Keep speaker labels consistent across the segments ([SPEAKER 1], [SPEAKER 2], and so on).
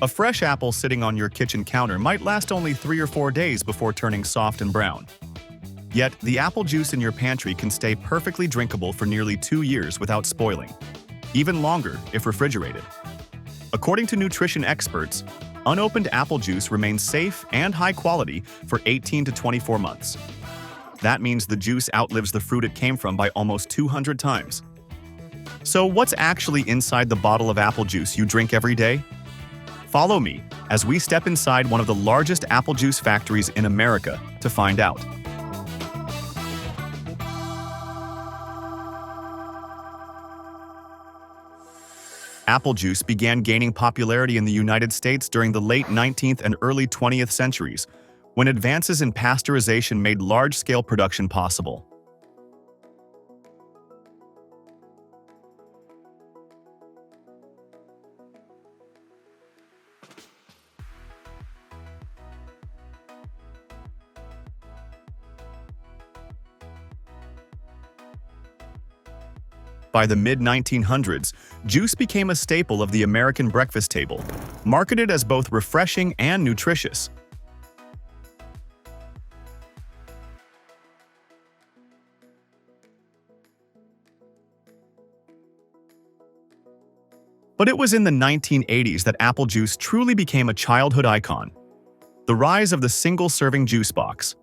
[SPEAKER 1] A fresh apple sitting on your kitchen counter might last only 3 or 4 days before turning soft and brown. Yet, the apple juice in your pantry can stay perfectly drinkable for nearly 2 years without spoiling, even longer if refrigerated. According to nutrition experts, unopened apple juice remains safe and high quality for 18 to 24 months. That means the juice outlives the fruit it came from by almost 200 times. So what's actually inside the bottle of apple juice you drink every day? Follow me as we step inside one of the largest apple juice factories in America to find out. Apple juice began gaining popularity in the United States during the late 19th and early 20th centuries, when advances in pasteurization made large-scale production possible. By the mid-1900s, juice became a staple of the American breakfast table, marketed as both refreshing and nutritious. But it was in the 1980s that apple juice truly became a childhood icon. The rise of the single-serving juice box.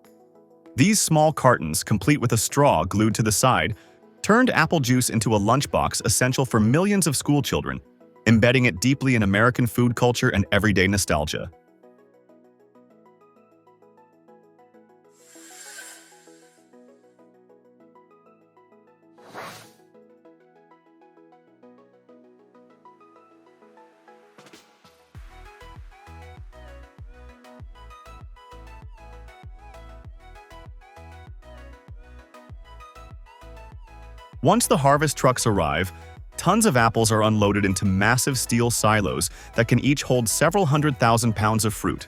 [SPEAKER 1] These small cartons, complete with a straw glued to the side, turned apple juice into a lunchbox essential for millions of schoolchildren, embedding it deeply in American food culture and everyday nostalgia. Once the harvest trucks arrive, tons of apples are unloaded into massive steel silos that can each hold several 100,000 pounds of fruit.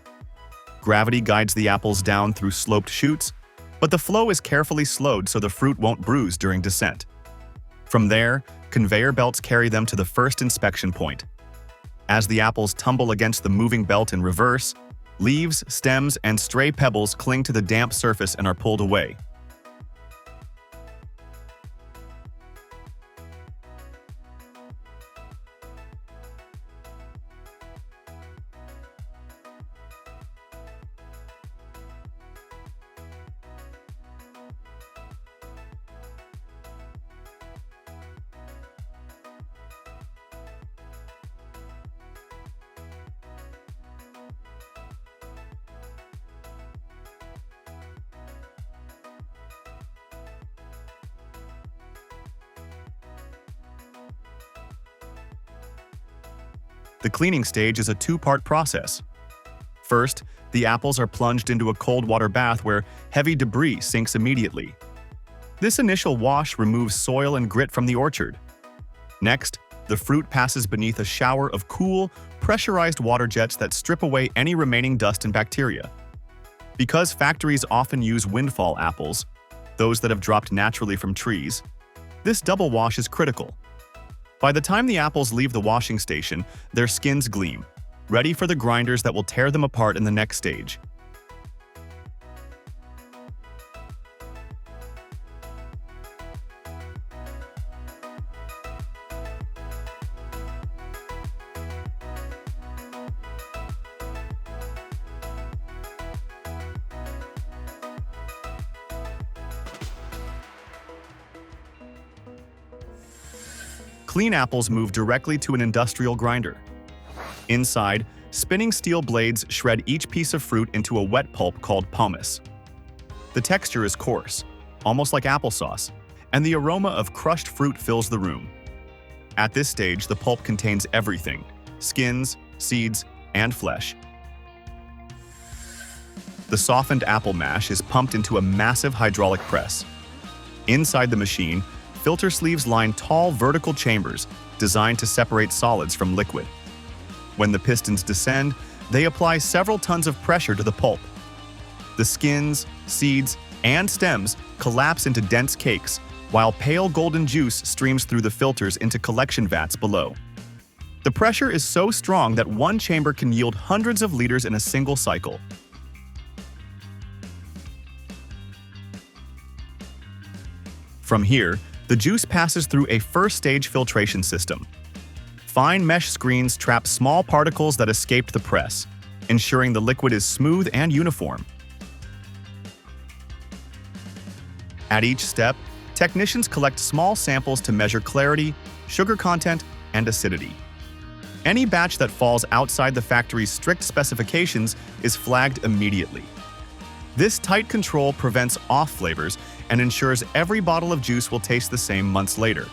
[SPEAKER 1] Gravity guides the apples down through sloped chutes, but the flow is carefully slowed so the fruit won't bruise during descent. From there, conveyor belts carry them to the first inspection point. As the apples tumble against the moving belt in reverse, leaves, stems, and stray pebbles cling to the damp surface and are pulled away. The cleaning stage is a two-part process. First, the apples are plunged into a cold water bath where heavy debris sinks immediately. This initial wash removes soil and grit from the orchard. Next, the fruit passes beneath a shower of cool, pressurized water jets that strip away any remaining dust and bacteria. Because factories often use windfall apples, those that have dropped naturally from trees, this double wash is critical. By the time the apples leave the washing station, their skins gleam, ready for the grinders that will tear them apart in the next stage. Clean apples move directly to an industrial grinder. Inside, spinning steel blades shred each piece of fruit into a wet pulp called pomace. The texture is coarse, almost like applesauce, and the aroma of crushed fruit fills the room. At this stage, the pulp contains everything: skins, seeds, and flesh. The softened apple mash is pumped into a massive hydraulic press. Inside the machine, filter sleeves line tall vertical chambers designed to separate solids from liquid. When the pistons descend, they apply several tons of pressure to the pulp. The skins, seeds, and stems collapse into dense cakes, while pale golden juice streams through the filters into collection vats below. The pressure is so strong that one chamber can yield hundreds of liters in a single cycle. From here, the juice passes through a first-stage filtration system. Fine mesh screens trap small particles that escaped the press, ensuring the liquid is smooth and uniform. At each step, technicians collect small samples to measure clarity, sugar content, and acidity. Any batch that falls outside the factory's strict specifications is flagged immediately. This tight control prevents off flavors and ensures every bottle of juice will taste the same months later.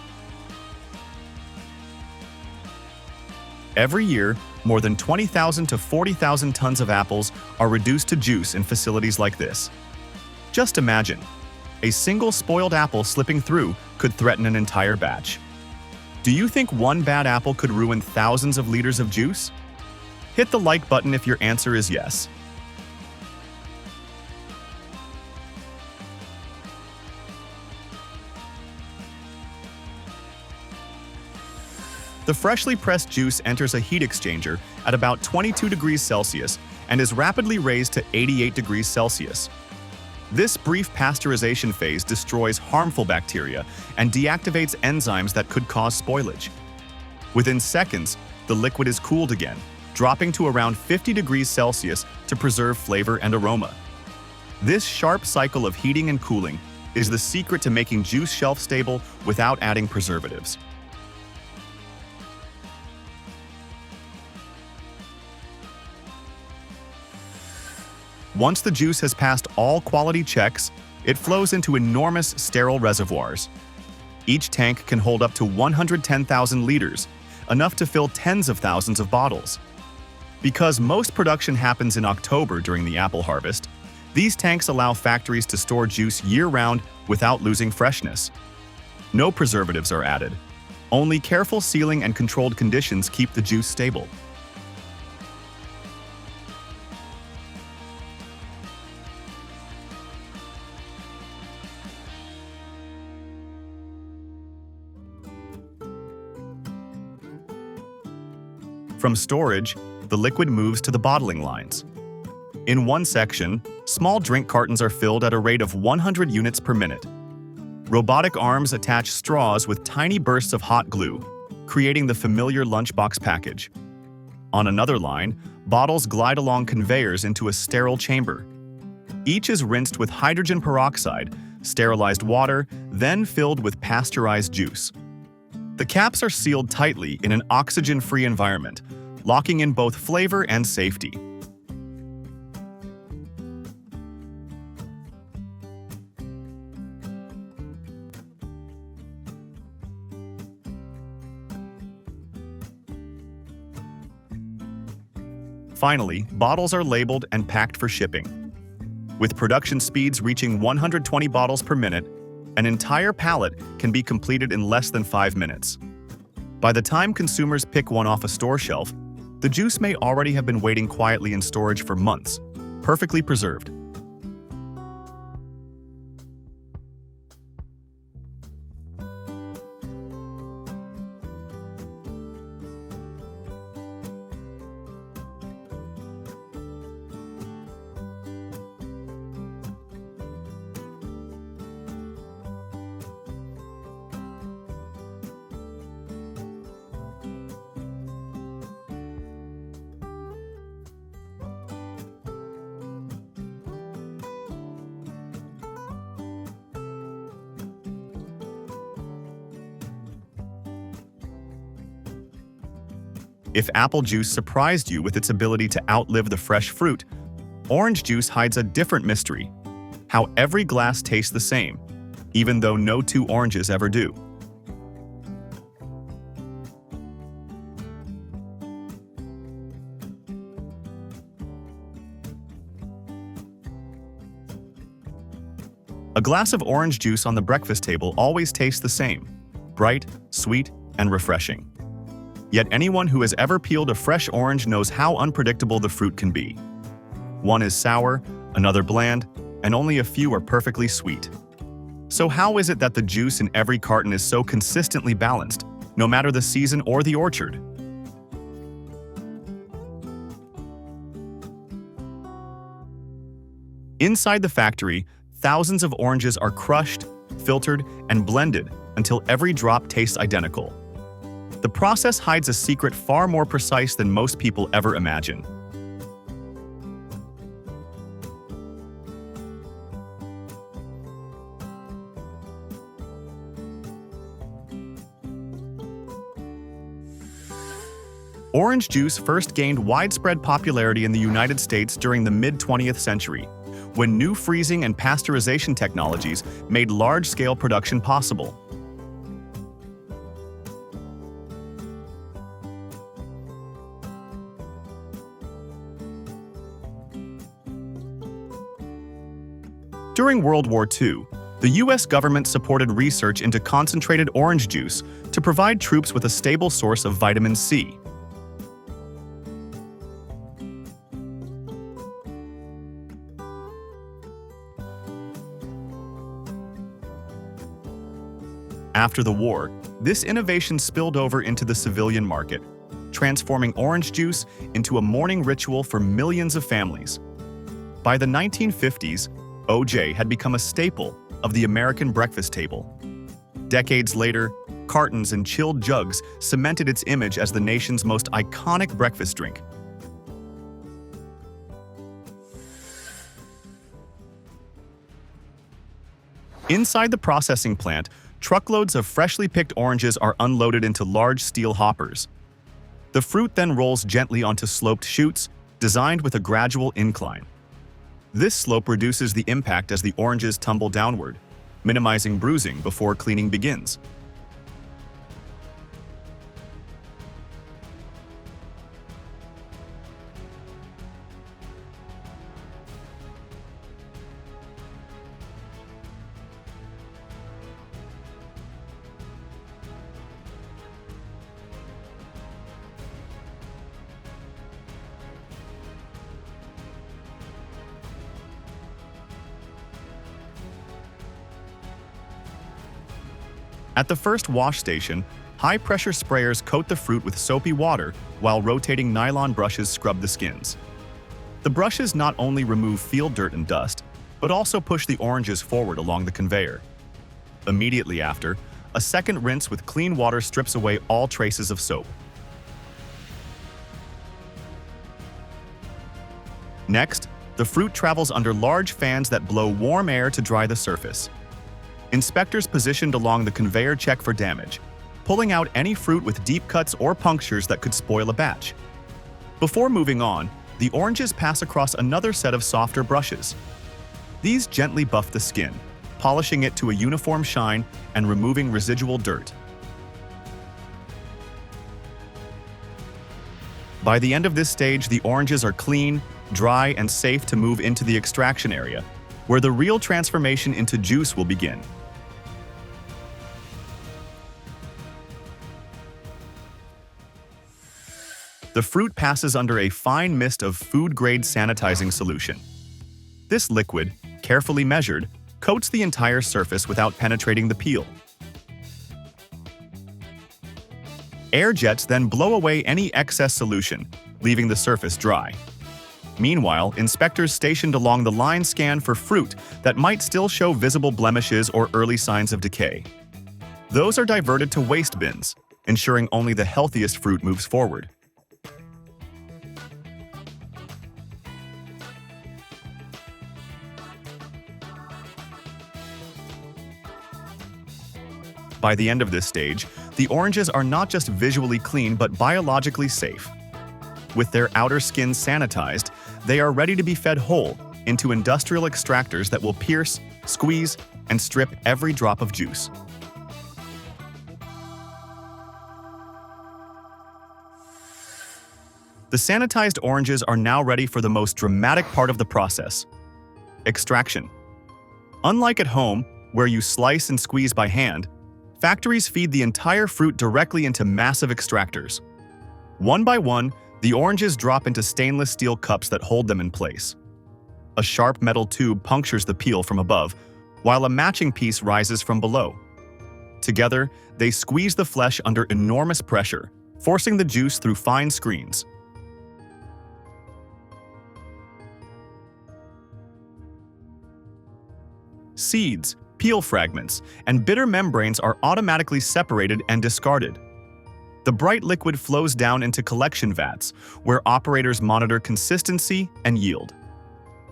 [SPEAKER 1] Every year, more than 20,000 to 40,000 tons of apples are reduced to juice in facilities like this. Just imagine, a single spoiled apple slipping through could threaten an entire batch. Do you think one bad apple could ruin thousands of liters of juice? Hit the like button if your answer is yes. The freshly pressed juice enters a heat exchanger at about 22 degrees Celsius and is rapidly raised to 88 degrees Celsius. This brief pasteurization phase destroys harmful bacteria and deactivates enzymes that could cause spoilage. Within seconds, the liquid is cooled again, dropping to around 50 degrees Celsius to preserve flavor and aroma. This sharp cycle of heating and cooling is the secret to making juice shelf-stable without adding preservatives. Once the juice has passed all quality checks, it flows into enormous sterile reservoirs. Each tank can hold up to 110,000 liters, enough to fill tens of thousands of bottles. Because most production happens in October during the apple harvest, these tanks allow factories to store juice year-round without losing freshness. No preservatives are added. Only careful sealing and controlled conditions keep the juice stable. From storage, the liquid moves to the bottling lines. In one section, small drink cartons are filled at a rate of 100 units per minute. Robotic arms attach straws with tiny bursts of hot glue, creating the familiar lunchbox package. On another line, bottles glide along conveyors into a sterile chamber. Each is rinsed with hydrogen peroxide, sterilized water, then filled with pasteurized juice. The caps are sealed tightly in an oxygen-free environment, locking in both flavor and safety. Finally, bottles are labeled and packed for shipping. With production speeds reaching 120 bottles per minute, an entire pallet can be completed in less than 5 minutes. By the time consumers pick one off a store shelf, the juice may already have been waiting quietly in storage for months, perfectly preserved. If apple juice surprised you with its ability to outlive the fresh fruit, orange juice hides a different mystery: how every glass tastes the same, even though no two oranges ever do. A glass of orange juice on the breakfast table always tastes the same: bright, sweet, and refreshing. Yet anyone who has ever peeled a fresh orange knows how unpredictable the fruit can be. One is sour, another bland, and only a few are perfectly sweet. So how is it that the juice in every carton is so consistently balanced, no matter the season or the orchard? Inside the factory, thousands of oranges are crushed, filtered, and blended until every drop tastes identical. The process hides a secret far more precise than most people ever imagine. Orange juice first gained widespread popularity in the United States during the mid-20th century, when new freezing and pasteurization technologies made large-scale production possible. During World War II, the U.S. government supported research into concentrated orange juice to provide troops with a stable source of vitamin C. After the war, this innovation spilled over into the civilian market, transforming orange juice into a morning ritual for millions of families. By the 1950s, OJ had become a staple of the American breakfast table. Decades later, cartons and chilled jugs cemented its image as the nation's most iconic breakfast drink. Inside the processing plant, truckloads of freshly picked oranges are unloaded into large steel hoppers. The fruit then rolls gently onto sloped chutes, designed with a gradual incline. This slope reduces the impact as the oranges tumble downward, minimizing bruising before cleaning begins. At the first wash station, high-pressure sprayers coat the fruit with soapy water while rotating nylon brushes scrub the skins. The brushes not only remove field dirt and dust, but also push the oranges forward along the conveyor. Immediately after, a second rinse with clean water strips away all traces of soap. Next, the fruit travels under large fans that blow warm air to dry the surface. Inspectors positioned along the conveyor check for damage, pulling out any fruit with deep cuts or punctures that could spoil a batch. Before moving on, the oranges pass across another set of softer brushes. These gently buff the skin, polishing it to a uniform shine and removing residual dirt. By the end of this stage, the oranges are clean, dry, and safe to move into the extraction area, where the real transformation into juice will begin. The fruit passes under a fine mist of food-grade sanitizing solution. This liquid, carefully measured, coats the entire surface without penetrating the peel. Air jets then blow away any excess solution, leaving the surface dry. Meanwhile, inspectors stationed along the line scan for fruit that might still show visible blemishes or early signs of decay. Those are diverted to waste bins, ensuring only the healthiest fruit moves forward. By the end of this stage, the oranges are not just visually clean but biologically safe. With their outer skin sanitized, they are ready to be fed whole into industrial extractors that will pierce, squeeze, and strip every drop of juice. The sanitized oranges are now ready for the most dramatic part of the process: extraction. Unlike at home, where you slice and squeeze by hand, factories feed the entire fruit directly into massive extractors. One by one, the oranges drop into stainless steel cups that hold them in place. A sharp metal tube punctures the peel from above, while a matching piece rises from below. Together, they squeeze the flesh under enormous pressure, forcing the juice through fine screens. Seeds, peel fragments, and bitter membranes are automatically separated and discarded. The bright liquid flows down into collection vats, where operators monitor consistency and yield.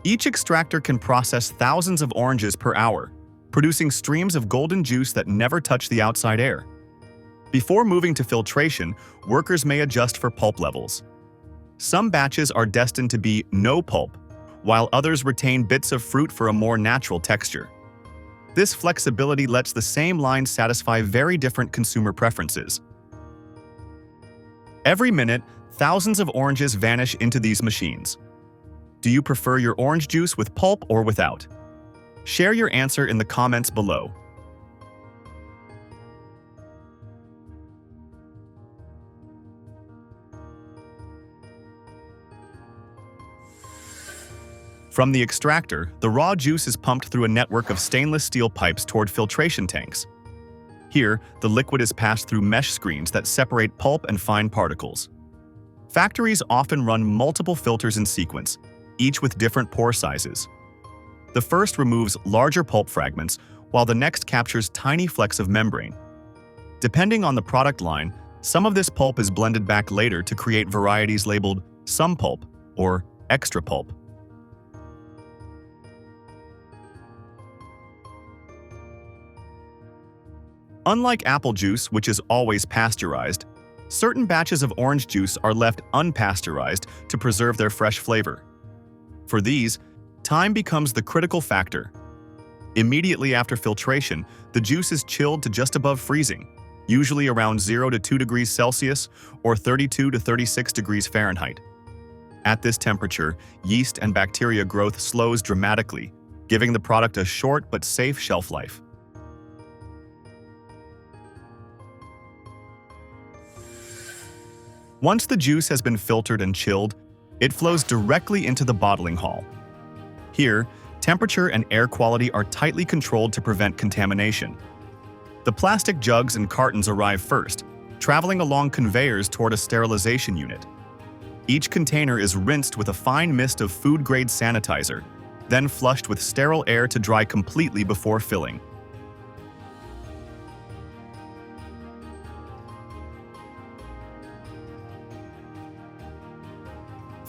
[SPEAKER 1] Each extractor can process thousands of oranges per hour, producing streams of golden juice that never touch the outside air. Before moving to filtration, workers may adjust for pulp levels. Some batches are destined to be no pulp, while others retain bits of fruit for a more natural texture. This flexibility lets the same line satisfy very different consumer preferences. Every minute, thousands of oranges vanish into these machines. Do you prefer your orange juice with pulp or without? Share your answer in the comments below. From the extractor, the raw juice is pumped through a network of stainless steel pipes toward filtration tanks. Here, the liquid is passed through mesh screens that separate pulp and fine particles. Factories often run multiple filters in sequence, each with different pore sizes. The first removes larger pulp fragments, while the next captures tiny flecks of membrane. Depending on the product line, some of this pulp is blended back later to create varieties labeled some pulp or extra pulp. Unlike apple juice, which is always pasteurized, certain batches of orange juice are left unpasteurized to preserve their fresh flavor. For these, time becomes the critical factor. Immediately after filtration, the juice is chilled to just above freezing, usually around 0 to 2 degrees Celsius or 32 to 36 degrees Fahrenheit. At this temperature, yeast and bacteria growth slows dramatically, giving the product a short but safe shelf life. Once the juice has been filtered and chilled, it flows directly into the bottling hall. Here, temperature and air quality are tightly controlled to prevent contamination. The plastic jugs and cartons arrive first, traveling along conveyors toward a sterilization unit. Each container is rinsed with a fine mist of food-grade sanitizer, then flushed with sterile air to dry completely before filling.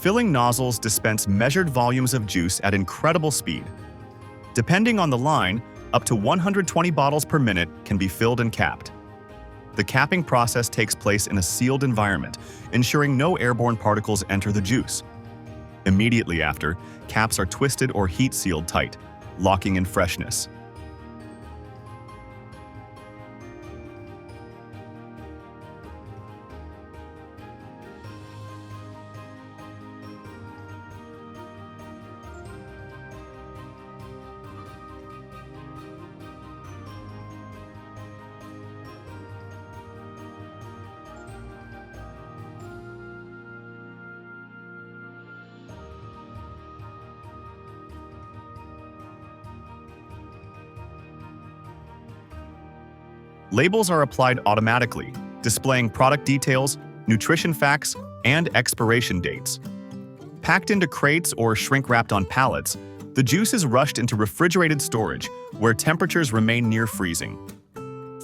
[SPEAKER 1] Filling nozzles dispense measured volumes of juice at incredible speed. Depending on the line, up to 120 bottles per minute can be filled and capped. The capping process takes place in a sealed environment, ensuring no airborne particles enter the juice. Immediately after, caps are twisted or heat-sealed tight, locking in freshness. Labels are applied automatically, displaying product details, nutrition facts, and expiration dates. Packed into crates or shrink-wrapped on pallets, the juice is rushed into refrigerated storage, where temperatures remain near freezing.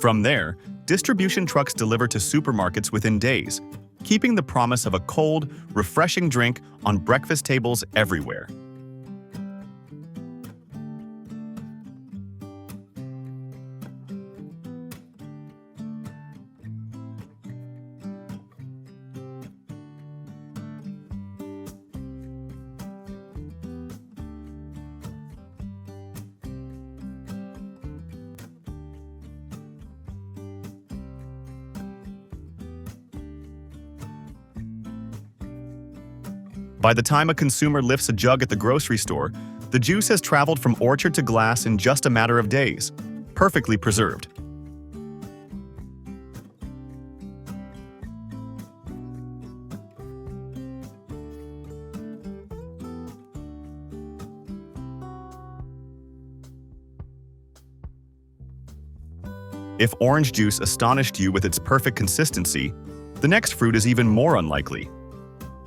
[SPEAKER 1] From there, distribution trucks deliver to supermarkets within days, keeping the promise of a cold, refreshing drink on breakfast tables everywhere. By the time a consumer lifts a jug at the grocery store, the juice has traveled from orchard to glass in just a matter of days, perfectly preserved. If orange juice astonished you with its perfect consistency, the next fruit is even more unlikely.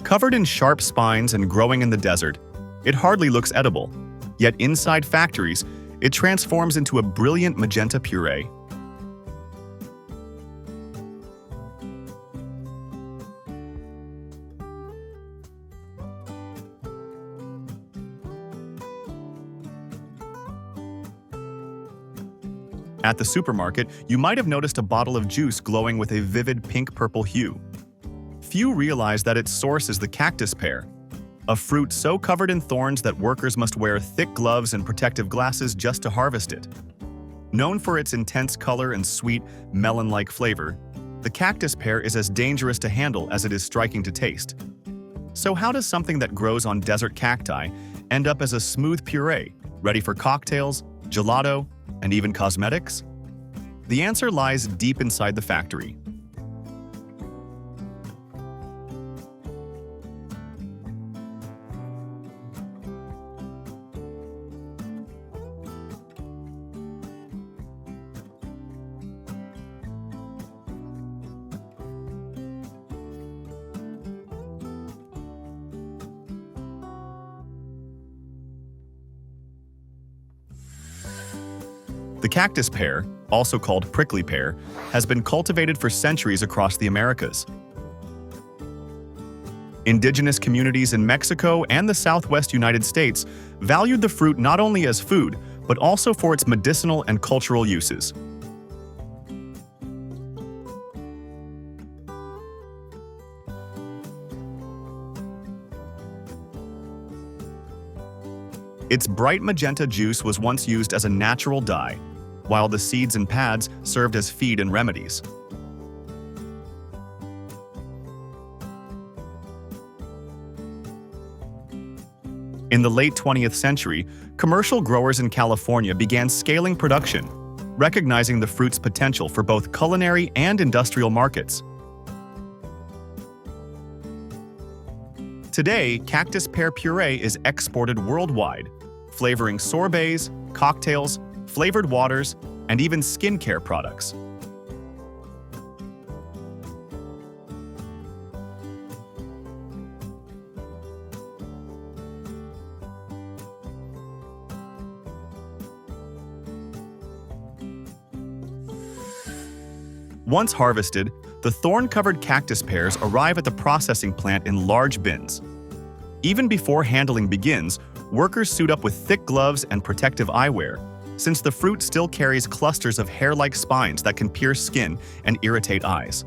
[SPEAKER 1] Covered in sharp spines and growing in the desert, it hardly looks edible. Yet inside factories, it transforms into a brilliant magenta puree. At the supermarket, you might have noticed a bottle of juice glowing with a vivid pink-purple hue. Few realize that its source is the cactus pear, a fruit so covered in thorns that workers must wear thick gloves and protective glasses just to harvest it. Known for its intense color and sweet, melon-like flavor, the cactus pear is as dangerous to handle as it is striking to taste. So how does something that grows on desert cacti end up as a smooth puree, ready for cocktails, gelato, and even cosmetics? The answer lies deep inside the factory. The cactus pear, also called prickly pear, has been cultivated for centuries across the Americas. Indigenous communities in Mexico and the Southwest United States valued the fruit not only as food, but also for its medicinal and cultural uses. Its bright magenta juice was once used as a natural dye, while the seeds and pads served as feed and remedies. In the late 20th century, commercial growers in California began scaling production, recognizing the fruit's potential for both culinary and industrial markets. Today, cactus pear puree is exported worldwide, flavoring sorbets, cocktails, flavored waters, and even skincare products. Once harvested, the thorn-covered cactus pears arrive at the processing plant in large bins. Even before handling begins, workers suit up with thick gloves and protective eyewear, since the fruit still carries clusters of hair-like spines that can pierce skin and irritate eyes.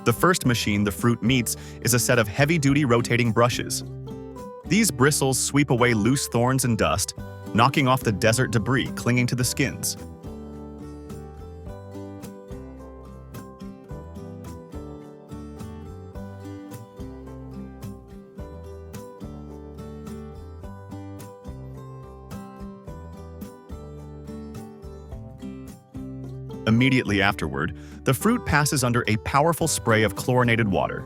[SPEAKER 1] The first machine the fruit meets is a set of heavy-duty rotating brushes. These bristles sweep away loose thorns and dust, knocking off the desert debris clinging to the skins. Immediately afterward, the fruit passes under a powerful spray of chlorinated water.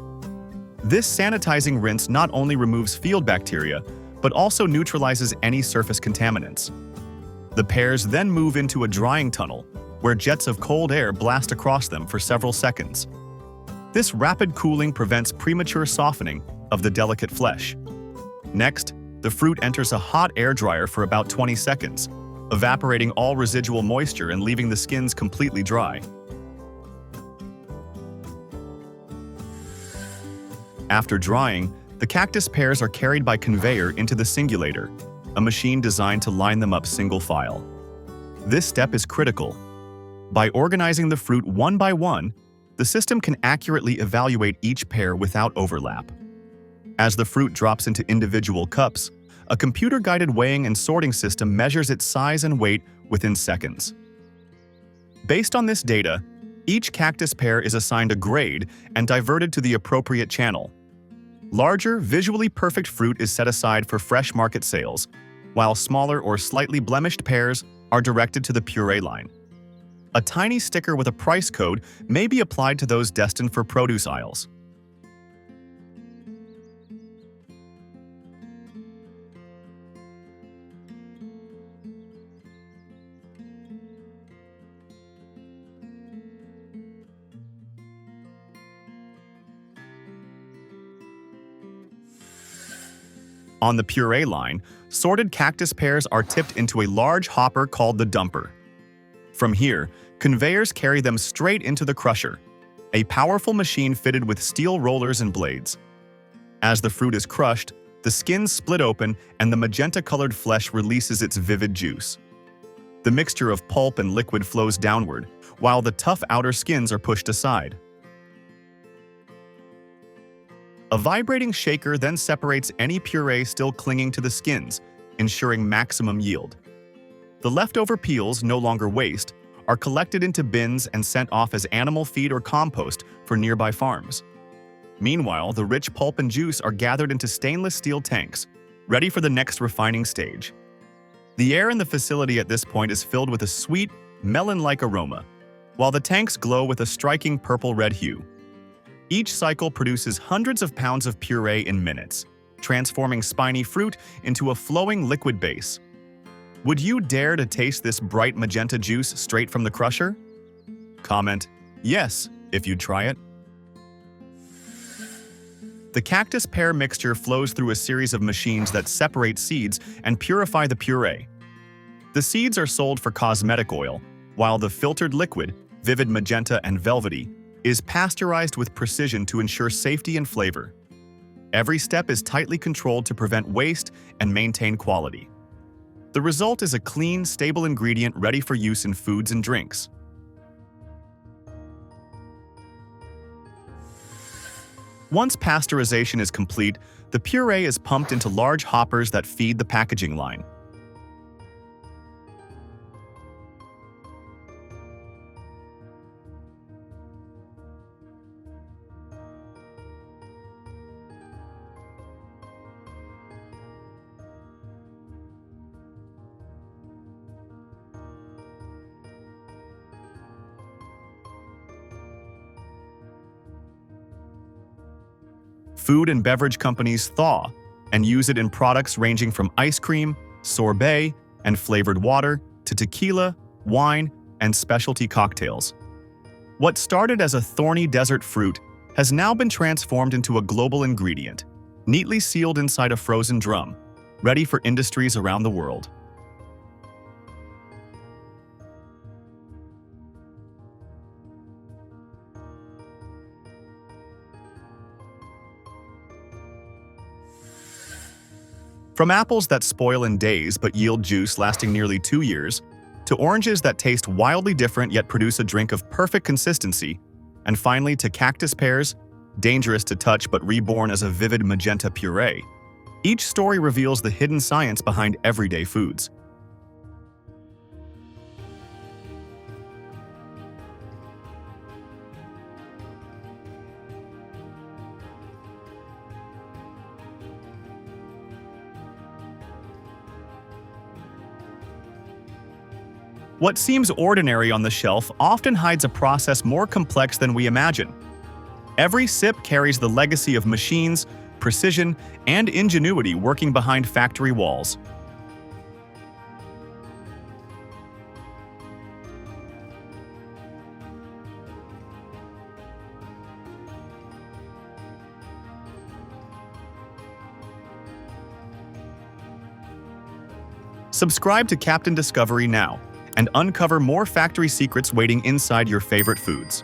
[SPEAKER 1] This sanitizing rinse not only removes field bacteria, but also neutralizes any surface contaminants. The pears then move into a drying tunnel, where jets of cold air blast across them for several seconds. This rapid cooling prevents premature softening of the delicate flesh. Next, the fruit enters a hot air dryer for about 20 seconds, evaporating all residual moisture and leaving the skins completely dry. After drying, the cactus pears are carried by conveyor into the singulator, a machine designed to line them up single file. This step is critical. By organizing the fruit one by one, the system can accurately evaluate each pear without overlap. As the fruit drops into individual cups, a computer-guided weighing and sorting system measures its size and weight within seconds. Based on this data, each cactus pear is assigned a grade and diverted to the appropriate channel. Larger, visually perfect fruit is set aside for fresh market sales, while smaller or slightly blemished pears are directed to the puree line. A tiny sticker with a price code may be applied to those destined for produce aisles. On the puree line, sorted cactus pears are tipped into a large hopper called the dumper. From here, conveyors carry them straight into the crusher, a powerful machine fitted with steel rollers and blades. As the fruit is crushed, the skins split open and the magenta-colored flesh releases its vivid juice. The mixture of pulp and liquid flows downward, while the tough outer skins are pushed aside. A vibrating shaker then separates any puree still clinging to the skins, ensuring maximum yield. The leftover peels, no longer waste, are collected into bins and sent off as animal feed or compost for nearby farms. Meanwhile, the rich pulp and juice are gathered into stainless steel tanks, ready for the next refining stage. The air in the facility at this point is filled with a sweet, melon-like aroma, while the tanks glow with a striking purple-red hue. Each cycle produces hundreds of pounds of puree in minutes, transforming spiny fruit into a flowing liquid base. Would you dare to taste this bright magenta juice straight from the crusher? Comment yes if you'd try it. The cactus pear mixture flows through a series of machines that separate seeds and purify the puree. The seeds are sold for cosmetic oil, while the filtered liquid, vivid magenta and velvety, is pasteurized with precision to ensure safety and flavor. Every step is tightly controlled to prevent waste and maintain quality. The result is a clean, stable ingredient ready for use in foods and drinks. Once pasteurization is complete, the puree is pumped into large hoppers that feed the packaging line. Food and beverage companies thaw and use it in products ranging from ice cream, sorbet, and flavored water to tequila, wine, and specialty cocktails. What started as a thorny desert fruit has now been transformed into a global ingredient, neatly sealed inside a frozen drum, ready for industries around the world. From apples that spoil in days but yield juice lasting nearly 2 years, to oranges that taste wildly different yet produce a drink of perfect consistency, and finally to cactus pears, dangerous to touch but reborn as a vivid magenta puree, each story reveals the hidden science behind everyday foods. What seems ordinary on the shelf often hides a process more complex than we imagine. Every sip carries the legacy of machines, precision, and ingenuity working behind factory walls. Subscribe to Captain Discovery now and uncover more factory secrets waiting inside your favorite foods.